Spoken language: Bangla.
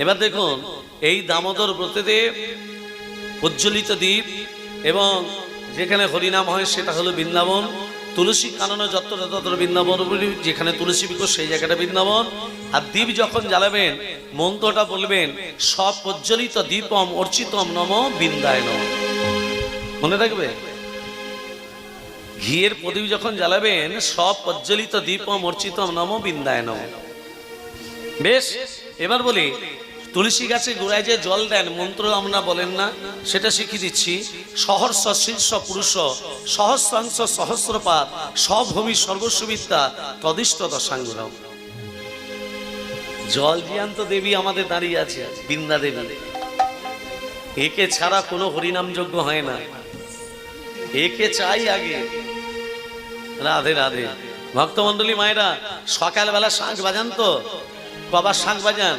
এবার দেখুন, এই দামোদর ব্রতেতে প্রজ্বলিত দ্বীপ এবং যেখানে হরিনাম হয় সেটা হলো বৃন্দাবন। তুলসী কাননে যত্র তত্র বৃন্দাবন, যেখানে তুলসী বিকশ সেই জায়গাটা বৃন্দাবন। আর দ্বীপ যখন জ্বালাবেন মন্ত্রটা বলবেন, সব প্রজ্বলিত দীপম অর্চিতম নম বৃন্দায় নম। মনে রাখবে, ঘিয়ের প্রদীপ যখন জ্বালাবেন, সব প্রজ্বলিত দীপম অর্চিতম নম বৃন্দায় নম। বেশ, এবার বলি, তুলসী গাছে গোড়ায় যে জল দেন মন্ত্র আমরা বলেন না, সেটা শিখিয়ে দিচ্ছি। সহস্র শীর্ষ পুরুষ সহস্রাংশ সহস্রপাত সভূমি সর্বসুবিদ্যা তদিষ্ট দশাঙ্গুরম। জল জিয়ান্ত দেবী আমাদের দাঁড়িয়ে আছে, বৃন্দা দেবী। একে ছাড়া কোনো হরিনাম যজ্ঞ হয় না, একে চাই আগে। রাধে রাধে। ভক্তমন্ডলী মায়েরা, সকালবেলা শাঁখ বাজান তো, কবার শাঁখ বাজান?